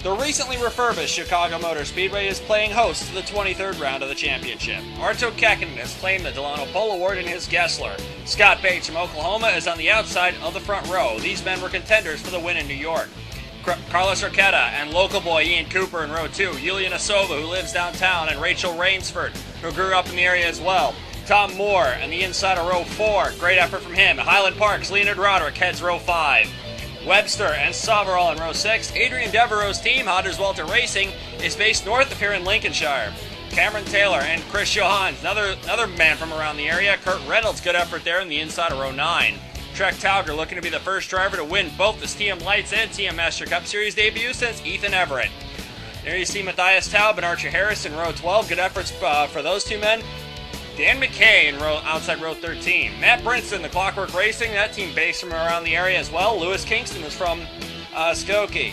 The recently refurbished Chicago Motor Speedway is playing host to the 23rd round of the championship. Arto Kekkonen has claimed the Delano Pole Award in his Gessler. Scott Bates from Oklahoma is on the outside of the front row. These men were contenders for the win in New York. Carlos Arqueta and local boy Ian Cooper in row 2. Yulia Nasova, who lives downtown, and Rachel Rainsford, who grew up in the area as well. Tom Moore and the inside of row 4. Great effort from him. Highland Park's Leonard Roderick heads row 5. Webster and Soverall in row 6. Adrian Devereaux's team, Hodder's Walter Racing, is based north of here in Lincolnshire. Cameron Taylor and Chris Johans, another man from around the area. Kurt Reynolds, good effort there in the inside of row 9. Trek Tauger looking to be the first driver to win both the TM Lights and TM Master Cup Series debut since Ethan Everett. There you see Matthias Taub and Archer Harris in row 12. Good efforts for those two men. Dan McKay in outside row 13. Matt Brinson, the Clockwork Racing, that team based from around the area as well. Lewis Kingston is from Skokie.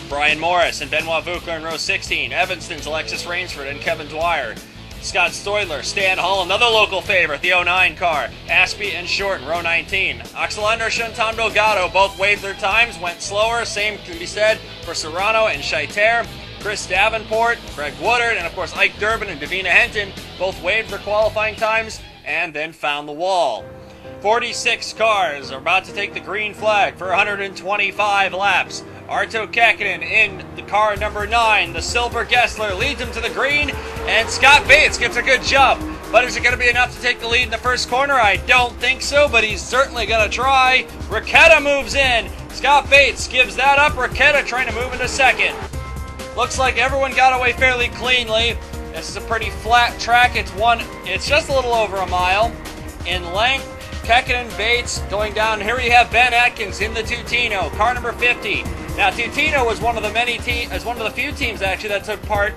Brian Morris and Benoit Vukler in row 16. Evanston's Alexis Rainsford and Kevin Dwyer. Scott Stoidler, Stan Hall, another local favorite, the 09 car. Aspie and Short in row 19. Oxalander and Tom Delgado both waved their times, went slower. Same can be said for Serrano and Scheiter. Chris Davenport, Greg Woodard, and of course Ike Durbin and Davina Henton both waved their qualifying times and then found the wall. 46 cars are about to take the green flag for 125 laps. Arto Kekkonen in the car number 9, the silver Gessler, leads him to the green, and Scott Bates gets a good jump. But is it going to be enough to take the lead in the first corner? I don't think so, but he's certainly going to try. Raquetta moves in. Scott Bates gives that up. Raquetta trying to move into second. Looks like everyone got away fairly cleanly. This is a pretty flat track. It's just a little over a mile in length. Kekkonen, Bates going down. Here we have Ben Atkins in the Tutino, car number 50. Now Tutino was one of the few teams actually that took part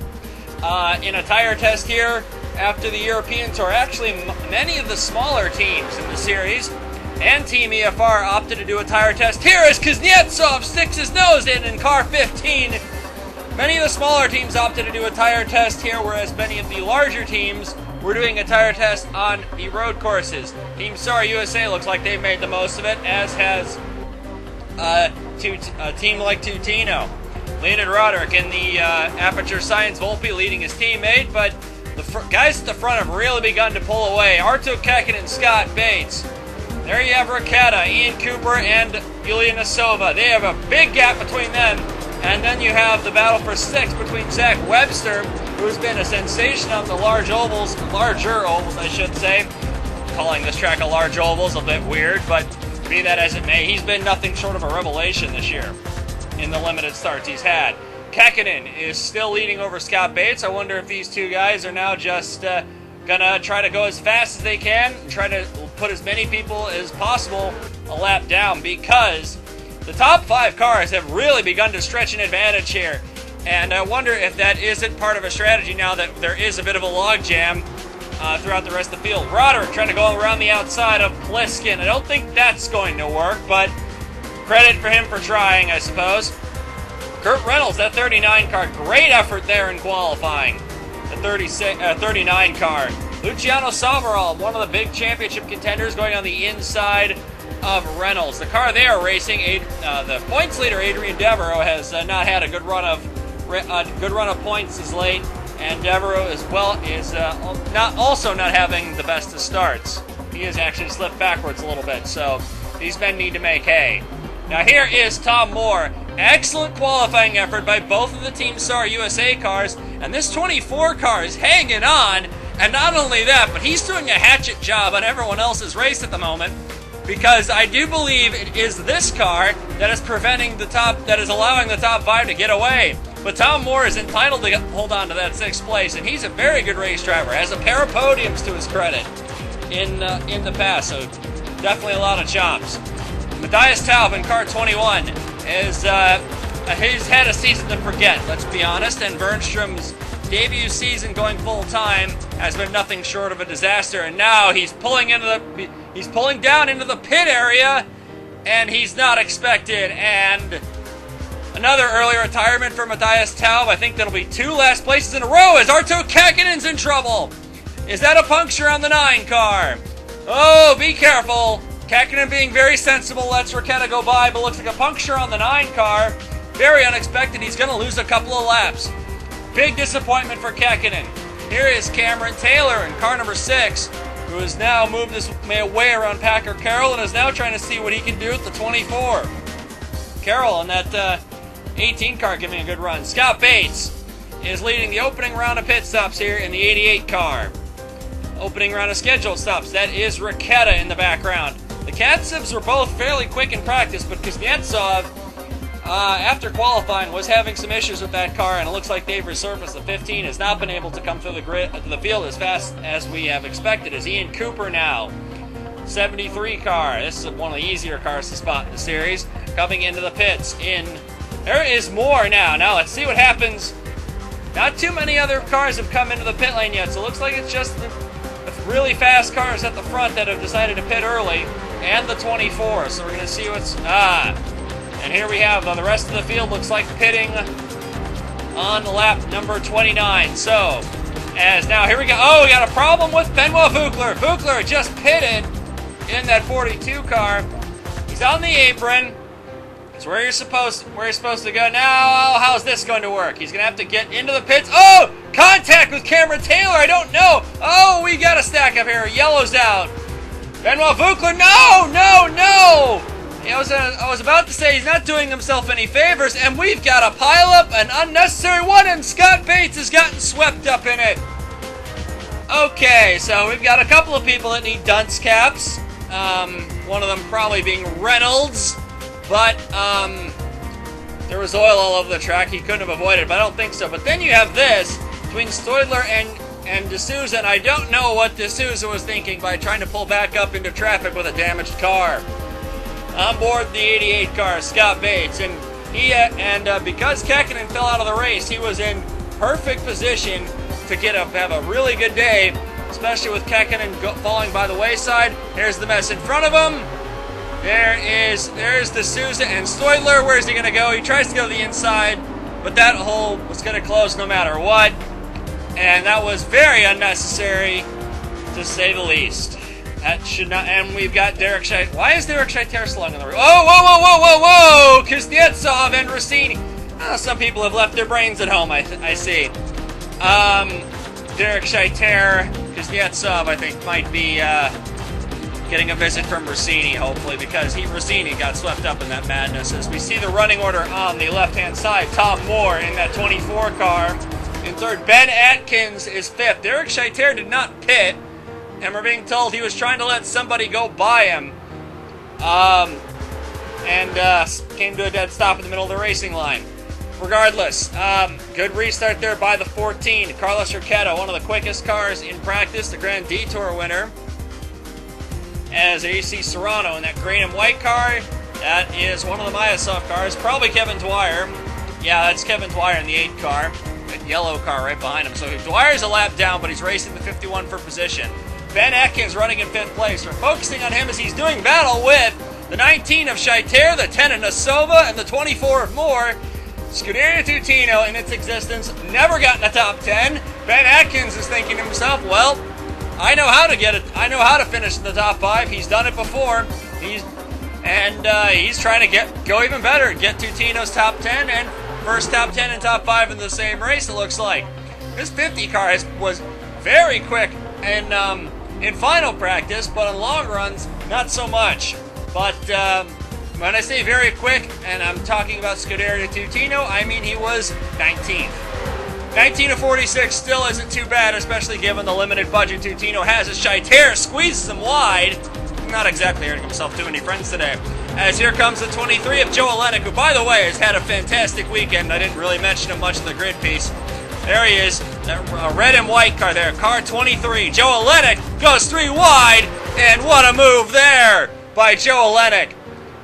in a tire test here after the European Tour. Actually, many of the smaller teams in the series and Team EFR opted to do a tire test here as Kuznetsov sticks his nose in car 15. Many of the smaller teams opted to do a tire test here, whereas many of the larger teams were doing a tire test on the road courses. Team SAR USA looks like they've made the most of it, as has a team like Tutino. Leonard Roderick in the Aperture Science Volpe leading his teammate, but the guys at the front have really begun to pull away. Arto Kekkonen and Scott Bates. There you have Raquetta, Ian Cooper, and Yulia Nasova. They have a big gap between them. And then you have the battle for 6th between Zach Webster, who's been a sensation on the larger ovals, I should say. Calling this track a large oval is a bit weird, but be that as it may, he's been nothing short of a revelation this year in the limited starts he's had. Kekkonen is still leading over Scott Bates. I wonder if these two guys are now just gonna try to go as fast as they can and try to put as many people as possible a lap down, because the top 5 cars have really begun to stretch an advantage here, and I wonder if that isn't part of a strategy now that there is a bit of a logjam throughout the rest of the field. Roderick trying to go around the outside of Pliskin. I don't think that's going to work, but credit for him for trying, I suppose. Kurt Reynolds, that 39 car, great effort there in qualifying. The 39 car. Luciano Soverall, one of the big championship contenders, going on the inside of Reynolds. The car they are racing, the points leader Adrian Devereaux has not had a good run of points as late, and Devereaux as well is not having the best of starts. He has actually slipped backwards a little bit, so these men need to make hay. Now here is Tom Moore. Excellent qualifying effort by both of the Team SAR USA cars, and this 24 car is hanging on, and not only that, but he's doing a hatchet job on everyone else's race at the moment, because I do believe it is this car that is allowing the top 5 to get away. But Tom Moore is entitled to hold on to that 6th place, and he's a very good race driver. Has a pair of podiums to his credit in the past, so definitely a lot of chops. Matthias Taub in car 21 he's had a season to forget, let's be honest, and Bernstrom's debut season going full-time has been nothing short of a disaster, and now he's pulling down into the pit area, and he's not expected, and another early retirement for Matthias Taub. I think that'll be 2 last places in a row as Arto Kekkonen's in trouble. Is that a puncture on the 9 car? Oh, be careful. Kekkonen being very sensible lets Raquetta go by, but looks like a puncture on the 9 car. Very unexpected. He's going to lose a couple of laps. Big disappointment for Kekkonen. Here is Cameron Taylor in car number 6, who has now moved his way around Packer Carroll and is now trying to see what he can do with the 24. Carroll in that 18 car giving a good run. Scott Bates is leading the opening round of pit stops here in the 88 car. Opening round of scheduled stops. That is Raketa in the background. The Katsevs were both fairly quick in practice, but Kuznetsov, after qualifying, was having some issues with that car, and it looks like they've resurfaced. The 15 has not been able to come through the field as fast as we have expected. Is Ian Cooper now. 73 car. This is one of the easier cars to spot in the series. Coming into the pits there is more now. Now let's see what happens. Not too many other cars have come into the pit lane yet, so it looks like it's just the really fast cars at the front that have decided to pit early, and the 24. So we're going to see what's... And here we have the rest of the field looks like pitting on lap number 29. So, as now, here we go. Oh, we got a problem with Benoit Vukler. Vukler just pitted in that 42 car. He's on the apron. It's where you're supposed to go. Now, how's this going to work? He's going to have to get into the pits. Oh, contact with Cameron Taylor. I don't know. Oh, we got a stack up here. Yellow's out. Benoit Vukler. No, no, no. I was about to say he's not doing himself any favors, and we've got a pileup, an unnecessary one, and Scott Bates has gotten swept up in it. Okay, so we've got a couple of people that need dunce caps. One of them probably being Reynolds, but there was oil all over the track. He couldn't have avoided it, but I don't think so. But then you have this between Stoidler and D'Souza, and I don't know what D'Souza was thinking by trying to pull back up into traffic with a damaged car. On board the 88 car, Scott Bates, and because Kekkonen fell out of the race, he was in perfect position to have a really good day, especially with Kekkonen falling by the wayside. Here's the mess in front of him. There's D'Souza and Stoidler. Where's he going to go? He tries to go to the inside, but that hole was going to close no matter what, and that was very unnecessary, to say the least. That should not, and we've got Derek Scheiter. Why is Derek Scheiter slung on the roof? Oh, whoa, whoa, whoa, whoa, whoa! Kuznetsov and Rossini. Oh, some people have left their brains at home, I see. Derek Scheiter, Kuznetsov, I think, might be getting a visit from Rossini, hopefully, because Rossini got swept up in that madness. As we see the running order on the left-hand side, Tom Moore in that 24 car. In third, Ben Atkins is fifth. Derek Scheiter did not pit. And we're being told he was trying to let somebody go by him. Came to a dead stop in the middle of the racing line. Regardless, good restart there by the 14. Carlos Urqueta, one of the quickest cars in practice, the Grand Detour winner. As you see Serrano in that green and white car, that is one of the Mayasov cars. Probably Kevin Dwyer. Yeah, that's Kevin Dwyer in the 8 car. That yellow car right behind him. So Dwyer's a lap down, but he's racing the 51 for position. Ben Atkins running in 5th place. We're focusing on him as he's doing battle with the 19 of Scheiter, the 10 of Nasova, and the 24 of Moore. Scuderia Tutino in its existence never got in the top 10. Ben Atkins is thinking to himself, well, I know how to get it. I know how to finish in the top 5. He's done it before. He's trying to go even better, get Tutino's top 10 and first top 10 and top 5 in the same race. It looks like this 50 car was very quick in final practice, but on long runs, not so much. But when I say very quick, and I'm talking about Scuderia Tutino, I mean he was 19th. 19 to 46 still isn't too bad, especially given the limited budget Tutino has as Scheiter squeezes him wide. Not exactly earning himself too many friends today. As here comes the 23 of Joe Olenek, who, by the way, has had a fantastic weekend. I didn't really mention him much in the grid piece. There he is, a red and white car there, car 23. Joe Olenek goes 3 wide, and what a move there by Joe Olenek.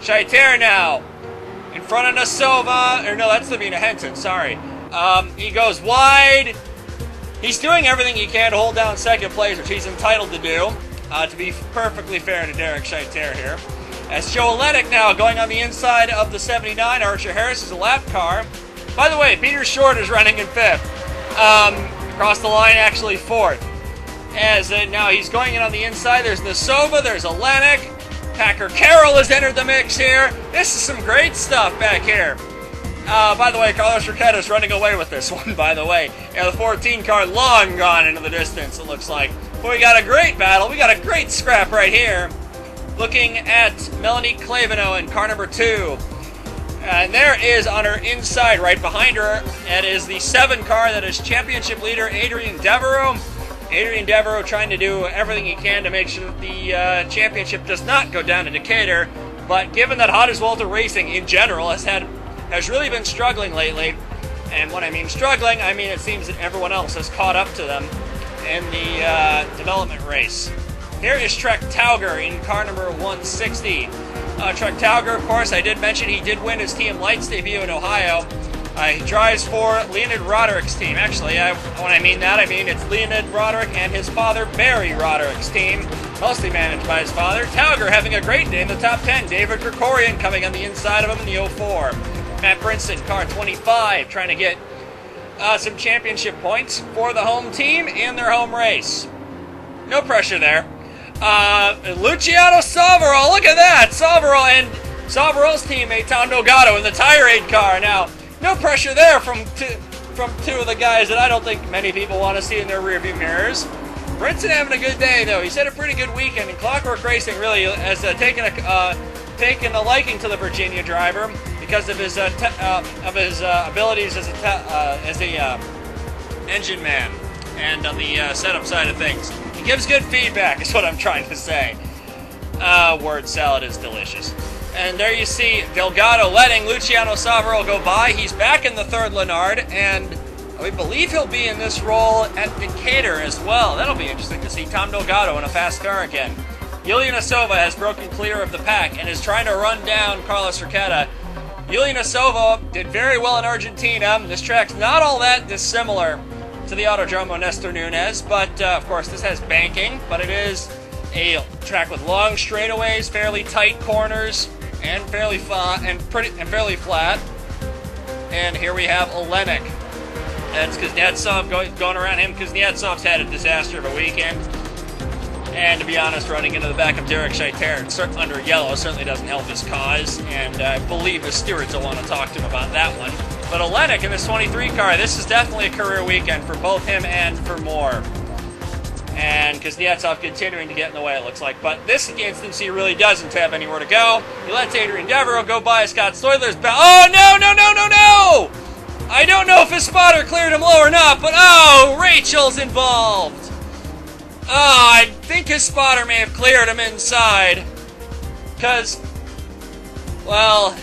Scheiter now in front of Nasova, or no, that's Lavina Henson, sorry. He goes wide. He's doing everything he can to hold down second place, which he's entitled to do, to be perfectly fair to Derek Scheiter here. As Joe Olenek now going on the inside of the 79, Archer Harris is a lap car. By the way, Peter Short is running in 5th. Across the line, actually 4th. As now he's going in on the inside. There's Nasova, there's Olenek. Packer Carroll has entered the mix here. This is some great stuff back here. By the way, Carlos Riquetta is running away with this one, by the way. Yeah, the 14 car long gone into the distance, it looks like. But we got a great battle. We got a great scrap right here. Looking at Melanie Clavino in car number 2. And there is on her inside, right behind her, that is the 7 car that is championship leader Adrian Devereaux. Adrian Devereaux trying to do everything he can to make sure that the championship does not go down to Decatur. But given that Hotteswalter Racing in general has really been struggling lately, and when I mean struggling, I mean it seems that everyone else has caught up to them in the development race. Here is Trek Tauger in car number 160. Trek Tauger, of course, I did mention he did win his TM Lights debut in Ohio. He drives for Leonid Roderick's team. Actually, when I mean that, I mean it's Leonid Roderick and his father, Barry Roderick's team, mostly managed by his father. Tauger having a great day in the top 10. David Krikorian coming on the inside of him in the 04. Matt Brinson, car 25, trying to get some championship points for the home team in their home race. No pressure there. Luciano Salvaro, look at that! Salvaro and Salvaro's teammate Tom Delgado in the Tire Aid car. Now, no pressure there from two of the guys that I don't think many people want to see in their rearview mirrors. Brinson having a good day, though. He's had a pretty good weekend, and Clockwork Racing really has taken a liking to the Virginia driver because of his abilities as a engine man and on the setup side of things. He gives good feedback, is what I'm trying to say. Word salad is delicious. And there you see Delgado letting Luciano Salvaro go by. He's back in the 3rd Lennard, and we believe he'll be in this role at Decatur as well. That'll be interesting to see Tom Delgado in a fast car again. Yulia Nasova has broken clear of the pack and is trying to run down Carlos Riquetta. Yulia Nasova did very well in Argentina. This track's not all that dissimilar to the Autodromo Nestor Nunez, but of course this has banking, but it is a track with long straightaways, fairly tight corners, and fairly flat. And here we have Olenek. That's Kuznetsov going around him. Kuznetsov's had a disaster of a weekend. And to be honest, running into the back of Derek Scheiter under yellow certainly doesn't help his cause. And I believe the stewards will want to talk to him about that one. But Olenek in this 23 car, this is definitely a career weekend for both him and for Moore. And Kuznetsov continuing to get in the way, it looks like. But this instance, he really doesn't have anywhere to go. He lets Adrian Devereaux go by Scott Stoidler's back. Oh, no! I don't know if his spotter cleared him low or not, but oh, Rachel's involved. Oh, I think his spotter may have cleared him inside. Because, well,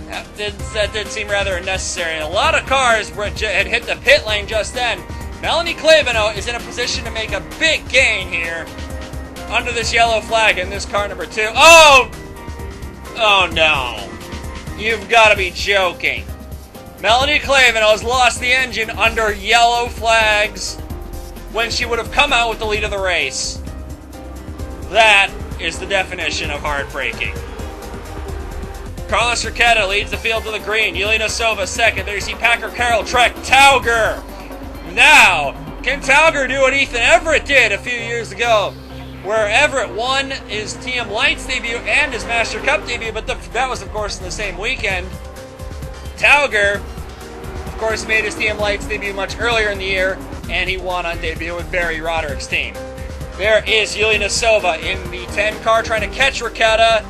that did seem rather unnecessary. And a lot of cars had hit the pit lane just then. Melanie Clavino is in a position to make a big gain here under this yellow flag in this car number 2. Oh no. You've got to be joking. Melanie Clavino has lost the engine under yellow flags when she would have come out with the lead of the race. That is the definition of heartbreaking. Carlos Riquetta leads the field to the green. Yulia Nasova second. There you see Packer Carroll, Trek Tauger. Now, can Tauger do what Ethan Everett did a few years ago, where Everett won his TM Lights debut and his Master Cup debut, but that was, of course, in the same weekend. Tauger, of course, made his TM Lights debut much earlier in the year, and he won on debut with Barry Roderick's team. There is Yulia Nasova in the 10 car trying to catch Riquetta.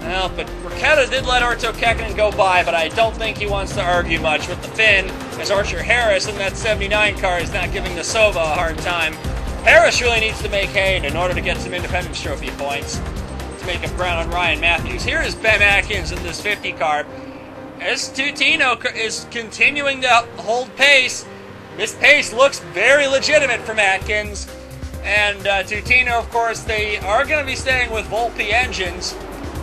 Well, but Riquetta did let Arto Kekkonen go by, but I don't think he wants to argue much with the Finn, as Archer Harris in that 79 car is not giving Nasova a hard time. Harris really needs to make hay in order to get some Independence Trophy points to make up ground on Ryan Matthews. Here is Ben Atkins in this 50 car. As Tutino is continuing to hold pace, this pace looks very legitimate from Atkins. And Tutino, of course, they are going to be staying with Volpe engines.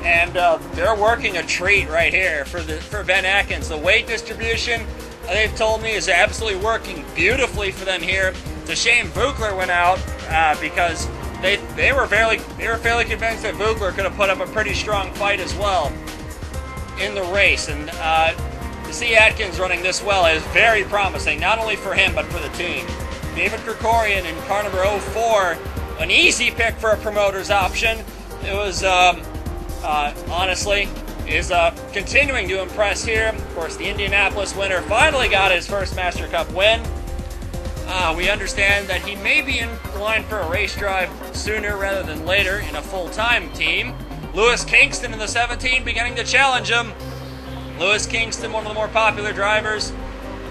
And they're working a treat right here for Ben Atkins. The weight distribution, they've told me, is absolutely working beautifully for them here. It's a shame Buchler went out because they were fairly convinced that Buchler could have put up a pretty strong fight as well in the race. And to see Atkins running this well is very promising, not only for him but for the team. David Krikorian in car number 04, an easy pick for a promoter's option. It was honestly, is continuing to impress here. Of course, the Indianapolis winner finally got his first Master Cup win. We understand that he may be in line for a race drive sooner rather than later in a full-time team. Lewis Kingston in the 17 beginning to challenge him. Lewis Kingston, one of the more popular drivers,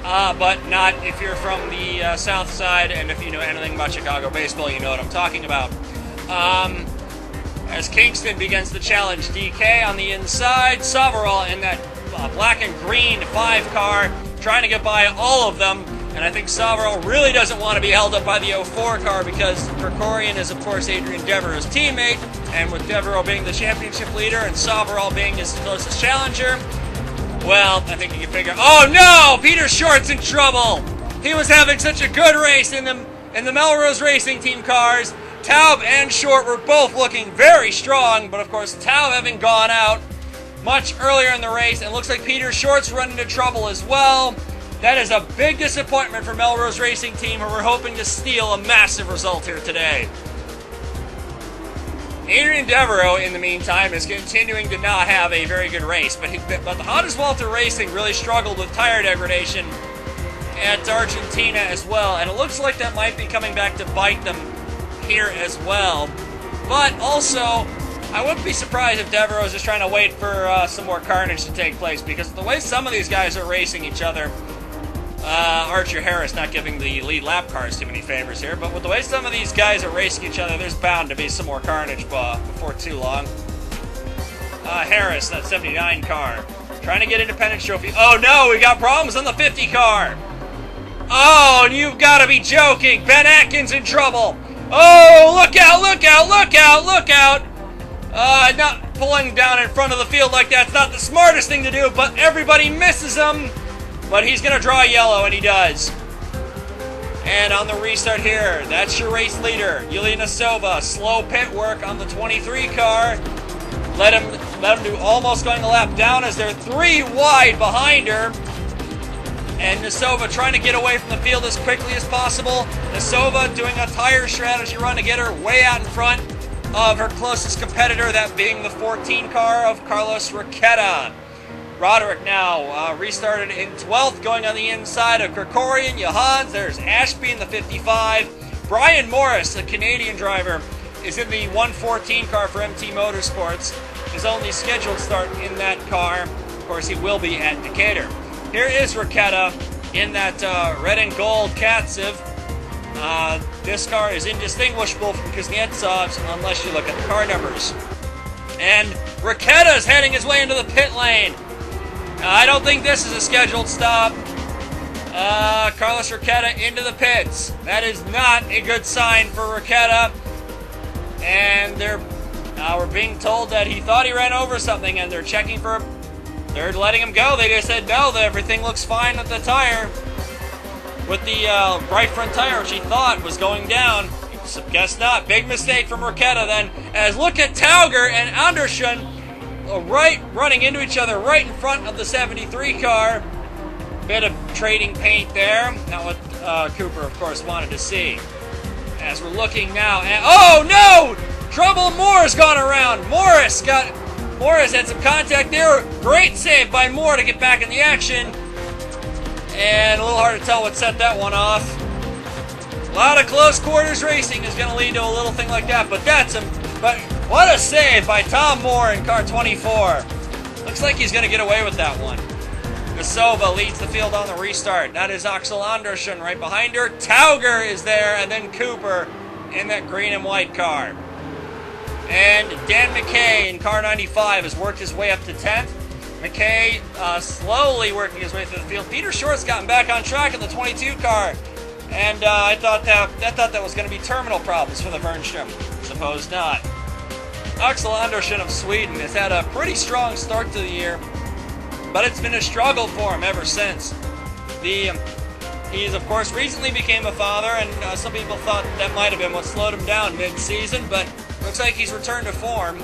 but not if you're from the South Side, and if you know anything about Chicago baseball, you know what I'm talking about. As Kingston begins to challenge DK on the inside, Soverall in that black and green 5 car, trying to get by all of them. And I think Soverall really doesn't want to be held up by the 04 car, because Krikorian is, of course, Adrian Devereaux's teammate, and with Devereaux being the championship leader and Soverall being his closest challenger, well, I think you can figure, oh no! Peter Short's in trouble! He was having such a good race in the Melrose Racing Team cars. Taub and Short were both looking very strong, but of course Taub having gone out much earlier in the race, and it looks like Peter Short's run into trouble as well. That is a big disappointment for Melrose Racing Team, who were hoping to steal a massive result here today. Adrian Devereaux, in the meantime, is continuing to not have a very good race, but the Honda's Walter Racing really struggled with tire degradation at Argentina as well, and it looks like that might be coming back to bite them here as well. But also, I wouldn't be surprised if Devereaux is just trying to wait for some more carnage to take place, because the way some of these guys are racing each other, Archer Harris not giving the lead lap cars too many favors here, but with the way some of these guys are racing each other, there's bound to be some more carnage before too long. Harris, that 79 car, trying to get Independence Trophy. Oh no, we got problems on the 50 car. Oh, and you've got to be joking. Ben Atkins in trouble. Oh, look out, look out, look out, look out. Not pulling down in front of the field like that's not the smartest thing to do, but everybody misses him. But he's going to draw yellow, and he does. And on the restart here, that's your race leader, Yelena Sova. Slow pit work on the 23 car. Let him do almost going a lap down, as they're 3 wide behind her. And Nesova trying to get away from the field as quickly as possible. Nesova doing a tire strategy run to get her way out in front of her closest competitor, that being the 14 car of Carlos Raqueta. Roderick now restarted in 12th, going on the inside of Krikorian, Johans. There's Ashby in the 55. Brian Morris, a Canadian driver, is in the 114 car for MT Motorsports. His only scheduled start in that car. Of course, he will be at Decatur. Here is Raqueta in that red and gold Katsev. This car is indistinguishable from Kuznetsov's unless you look at the car numbers. And Raqueta's heading his way into the pit lane. I don't think this is a scheduled stop. Carlos Raqueta into the pits. That is not a good sign for Raqueta. And we're being told that he thought he ran over something, and they're checking for him. They're letting him go. They just said no, that everything looks fine with the tire. With the right front tire, which he thought was going down. Guess not. Big mistake from Raqueta then. As look at Tauger and Andersson running into each other right in front of the 73 car. Bit of trading paint there. Not what Cooper, of course, wanted to see. As we're looking now at... Oh, no! Trouble Moore's gone around. Morris had some contact there. Great save by Moore to get back in the action. And a little hard to tell what set that one off. A lot of close quarters racing is going to lead to a little thing like that. But what a save by Tom Moore in car 24. Looks like he's going to get away with that one. Gasova leads the field on the restart. That is Axel Andersson right behind her. Tauger is there, and then Cooper in that green and white car. And Dan McKay in car 95 has worked his way up to 10th. McKay slowly working his way through the field. Peter Short's gotten back on track in the 22 car. And I thought that was going to be terminal problems for the Vernstrom. Suppose not. Axel Andersson of Sweden has had a pretty strong start to the year, but it's been a struggle for him ever since. He's, of course, recently became a father, and some people thought that might have been what slowed him down mid-season, but looks like he's returned to form.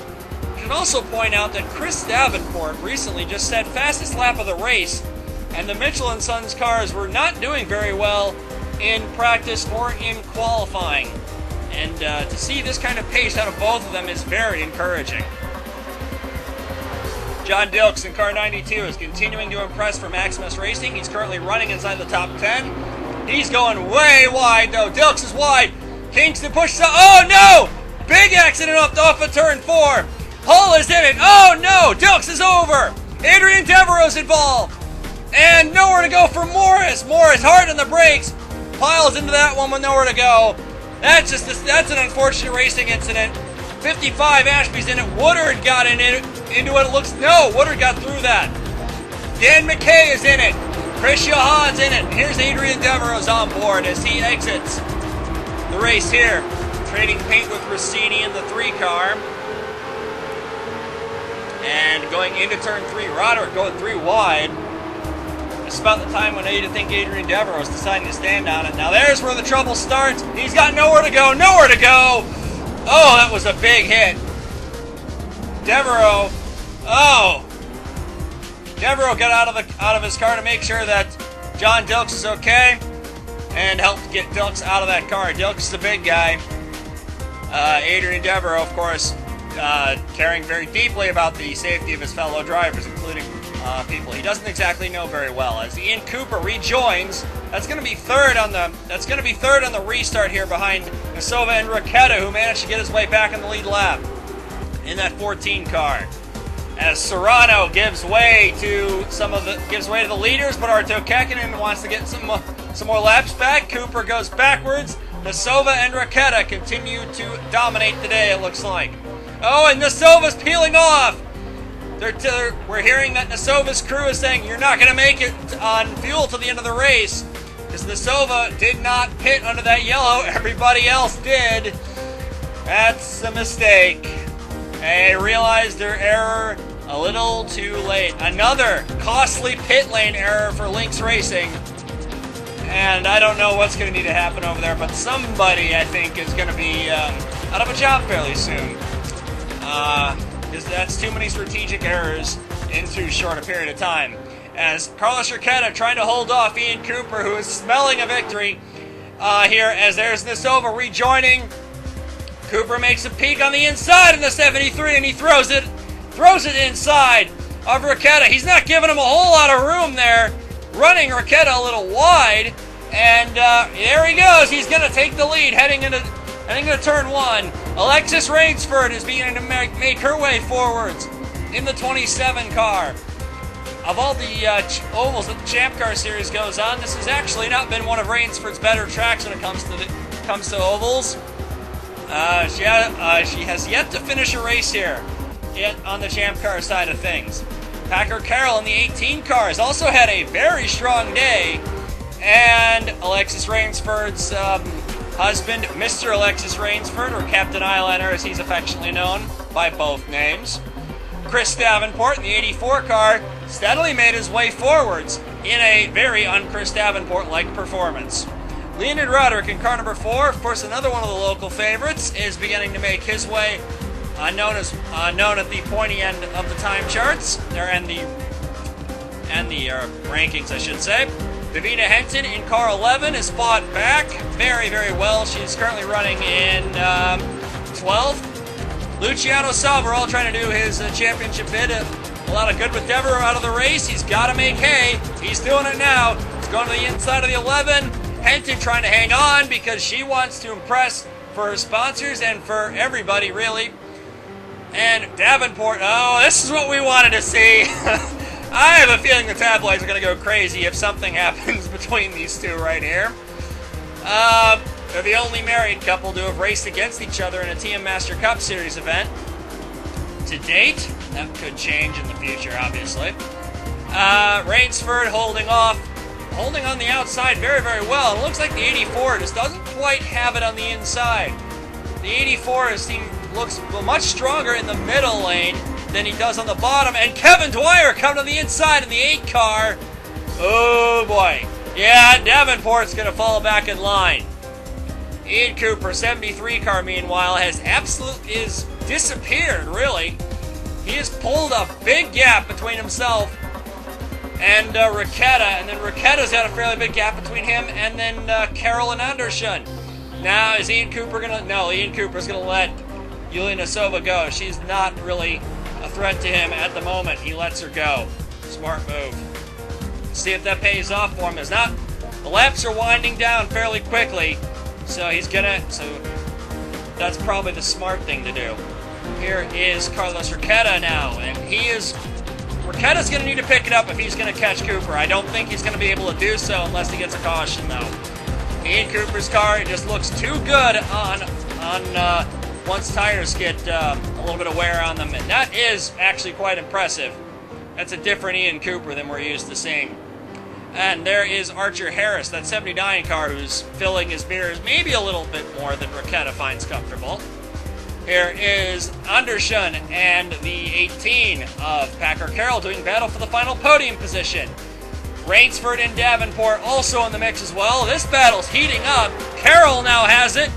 I should also point out that Chris Davenport recently just set fastest lap of the race, and the Mitchell & Sons cars were not doing very well in practice or in qualifying. And to see this kind of pace out of both of them is very encouraging. John Dilks in car 92 is continuing to impress for Maximus Racing. He's currently running inside the top 10. He's going way wide, though. Dilks is wide. Kingston pushes up. Oh, no! Big accident off of turn 4. Hull is in it. Oh, no! Dilks is over. Adrian Devereaux's involved. And nowhere to go for Morris. Morris hard on the brakes. Piles into that one with nowhere to go. That's an unfortunate racing incident. 55, Ashby's in it. Woodard got into it. No, Woodard got through that. Dan McKay is in it. Chris Johan's in it. Here's Adrian Devereaux's on board as he exits the race here. Trading paint with Rossini in the 3 car. And going into turn 3, Roderick going 3 wide. It's about the time when I think Adrian Devereaux was deciding to stand on it. Now there's where the trouble starts. He's got nowhere to go. Nowhere to go. Oh, that was a big hit. Devereaux. Oh. Devereaux got out of his car to make sure that John Dilks is okay, and helped get Dilks out of that car. Dilks is a big guy. Adrian Devereaux, of course, caring very deeply about the safety of his fellow drivers, including people he doesn't exactly know very well. As Ian Cooper rejoins, that's going to be third on the restart here behind Nasova and Raqueta, who managed to get his way back in the lead lap in that 14 car. As Serrano gives way to the leaders, but Arto Kekkonen wants to get some more laps back. Cooper goes backwards. Nasova and Raqueta continue to dominate the day, it looks like. Oh, and Nasova's peeling off. We're hearing that Nasova's crew is saying you're not going to make it on fuel to the end of the race, because Nasova did not pit under that yellow. Everybody else did. That's a mistake. They realized their error a little too late. Another costly pit lane error for Lynx Racing. And I don't know what's going to need to happen over there, but somebody, I think, is going to be out of a job fairly soon. Because that's too many strategic errors in too short a period of time. As Carlos Raqueta trying to hold off Ian Cooper, who is smelling a victory here, as there's Nasova rejoining. Cooper makes a peek on the inside in the 73, and he throws it inside of Raqueta. He's not giving him a whole lot of room there, running Raqueta a little wide, and there he goes. He's going to take the lead heading into turn 1. Alexis Rainsford is beginning to make her way forwards in the 27 car. Of all the ovals that the Champ Car Series goes on, this has actually not been one of Rainsford's better tracks when it comes to ovals. She has yet to finish a race here on the Champ Car side of things. Packer Carroll in the 18 car has also had a very strong day, and Alexis Rainsford's husband, Mr. Alexis Rainsford, or Captain Eyeliner as he's affectionately known by both names, Chris Davenport in the 84 car steadily made his way forwards in a very un-Chris Davenport-like performance. Leonid Roderick in car number 4, of course another one of the local favorites, is beginning to make his way known at the pointy end of the time charts, and the rankings, I should say. Davina Henson in car 11 is fought back very, very well. She's currently running in 12th. Luciano Salvarol trying to do his championship bid. A lot of good with Devereaux out of the race. He's got to make hay. He's doing it now. He's going to the inside of the 11. Henson trying to hang on because she wants to impress for her sponsors and for everybody, really. And Davenport, oh, this is what we wanted to see. I have a feeling the tabloids are going to go crazy if something happens between these two right here. They're the only married couple to have raced against each other in a TM Master Cup Series event to date. That could change in the future, obviously. Rainsford holding on the outside very, very well. It looks like the 84 just doesn't quite have it on the inside. The 84 looks much stronger in the middle lane than he does on the bottom. And Kevin Dwyer coming to the inside in the 8 car. Oh boy. Yeah, Davenport's going to fall back in line. Ian Cooper, 73 car, meanwhile, is disappeared, really. He has pulled a big gap between himself and Raqueta, and then Raqueta's got a fairly big gap between him and then Carol and Anderson. Now, is Ian Cooper going to... No, Ian Cooper's going to let Yulia Nasova go. She's not really a threat to him at the moment. He lets her go. Smart move. See if that pays off for him. It's not. The laps are winding down fairly quickly, so that's probably the smart thing to do. Here is Carlos Riquetta now, and Riquetta's going to need to pick it up if he's going to catch Cooper. I don't think he's going to be able to do so unless he gets a caution, though. Ian Cooper's car, it just looks too good on once tires get a little bit of wear on them, and that is actually quite impressive. That's a different Ian Cooper than we're used to seeing. And there is Archer Harris, that 79 car, who's filling his mirrors maybe a little bit more than Riquetta finds comfortable. Here is Andersson and the 18 of Packer Carroll doing battle for the final podium position. Rainsford and Davenport also in the mix as well. This battle's heating up. Carroll now has it.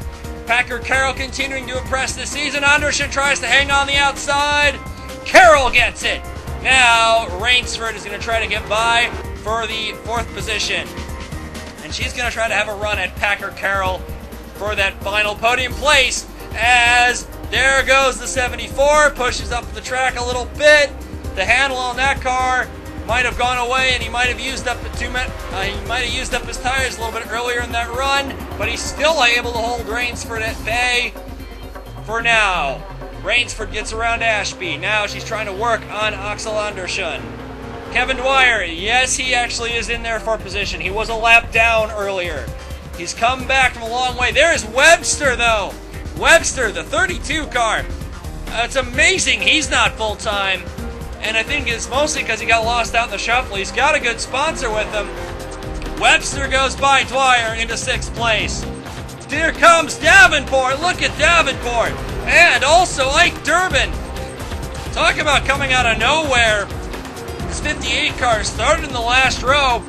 Packer Carroll continuing to impress this season. Andersson tries to hang on the outside. Carroll gets it. Now Rainsford is going to try to get by for the 4th position. And she's going to try to have a run at Packer Carroll for that final podium place, as there goes the 74, pushes up the track a little bit. The handle on that car might have gone away, and he might have used up his tires a little bit earlier in that run, but he's still able to hold Rainsford at bay for now. Rainsford gets around Ashby. Now she's trying to work on Axel Andersson. Kevin Dwyer, yes, he actually is in there for position. He was a lap down earlier. He's come back from a long way. There is Webster, though. Webster, the 32 car. It's amazing he's not full-time. And I think it's mostly because he got lost out in the shuffle. He's got a good sponsor with him. Webster goes by Dwyer into 6th place. Here comes Davenport. Look at Davenport. And also Ike Durbin. Talk about coming out of nowhere. This 58 car started in the last row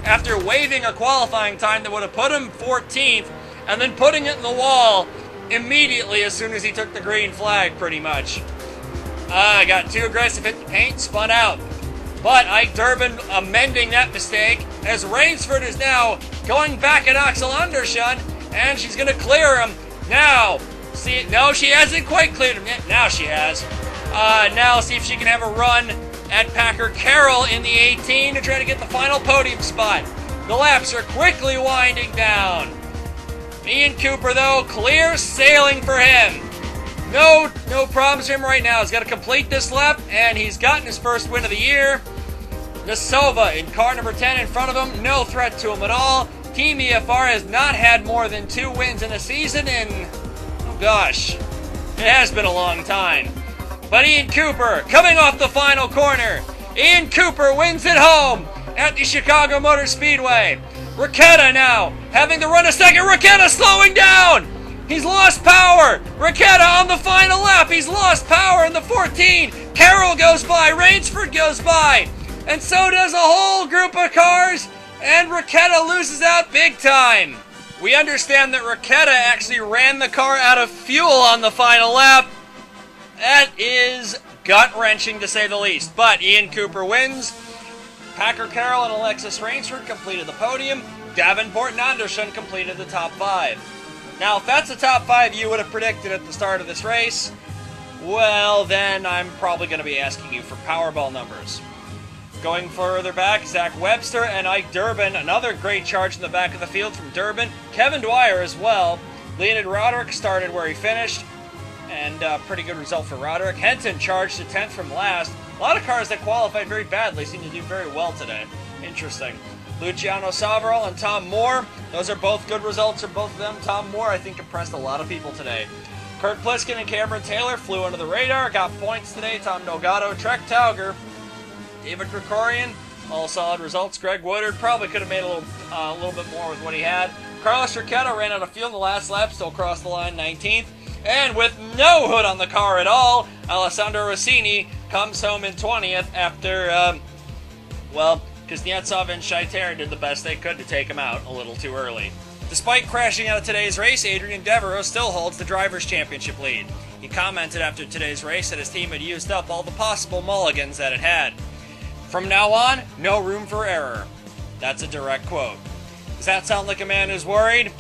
after waiving a qualifying time that would have put him 14th, and then putting it in the wall immediately as soon as he took the green flag, pretty much. Got too aggressive, hit the paint, spun out. But Ike Durbin amending that mistake, as Rainsford is now going back at Axel Andersson, and she's going to clear him. Now, see, no, she hasn't quite cleared him yet. Now she has. Now see if she can have a run at Packer Carroll in the 18 to try to get the final podium spot. The laps are quickly winding down. Ian Cooper, though, clear sailing for him. No problems for him right now. He's got to complete this lap, and he's gotten his first win of the year. Nasova in car number 10 in front of him. No threat to him at all. Team EFR has not had more than 2 wins in a season, and oh gosh, it has been a long time. But Ian Cooper, coming off the final corner. Ian Cooper wins it home at the Chicago Motor Speedway. Riquetta now having to run a second. Riquetta slowing down. He's lost power. Riquetta on the final lap. He's lost power in the 14. Carroll goes by. Rainsford goes by. And so does a whole group of cars. And Riquetta loses out big time. We understand that Riquetta actually ran the car out of fuel on the final lap. That is gut-wrenching to say the least. But Ian Cooper wins. Packer Carroll and Alexis Rainsford completed the podium. Davenport and Andersson completed the top 5. Now, if that's the top 5 you would have predicted at the start of this race, well, then I'm probably going to be asking you for Powerball numbers. Going further back, Zach Webster and Ike Durbin. Another great charge in the back of the field from Durbin. Kevin Dwyer as well. Leonid Roderick started where he finished. And pretty good result for Roderick. Henton charged to 10th from last. A lot of cars that qualified very badly seem to do very well today. Interesting. Luciano Savarol and Tom Moore. Those are both good results for both of them. Tom Moore, I think, impressed a lot of people today. Kurt Pliskin and Cameron Taylor flew under the radar. Got points today. Tom Delgado, Trek Tauger, David Krikorian, all solid results. Greg Woodard probably could have made a little bit more with what he had. Carlos Riquetta ran out of fuel in the last lap, still crossed the line 19th. And with no hood on the car at all, Alessandro Rossini comes home in 20th after, Kuznetsov and Scheiter did the best they could to take him out a little too early. Despite crashing out of today's race, Adrian Devereaux still holds the Drivers' Championship lead. He commented after today's race that his team had used up all the possible mulligans that it had. From now on, no room for error. That's a direct quote. Does that sound like a man who's worried?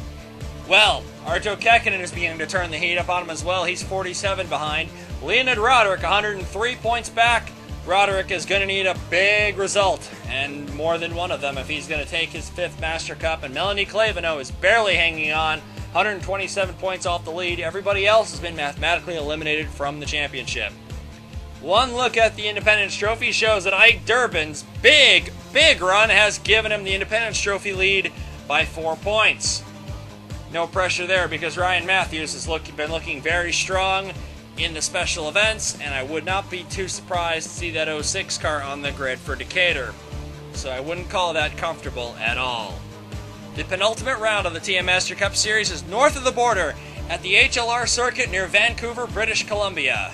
Well, Arto Kekkonen is beginning to turn the heat up on him as well. He's 47 behind. Leonid Roderick, 103 points back. Roderick is going to need a big result, and more than one of them if he's going to take his 5th Master Cup. And Melanie Clavino is barely hanging on, 127 points off the lead. Everybody else has been mathematically eliminated from the championship. One look at the Independence Trophy shows that Ike Durbin's big run has given him the Independence Trophy lead by 4 points. No pressure there because Ryan Matthews has been looking very strong in the special events, and I would not be too surprised to see that 06 car on the grid for Decatur. So I wouldn't call that comfortable at all. The penultimate round of the TM Master Cup Series is north of the border at the HLR circuit near Vancouver, British Columbia.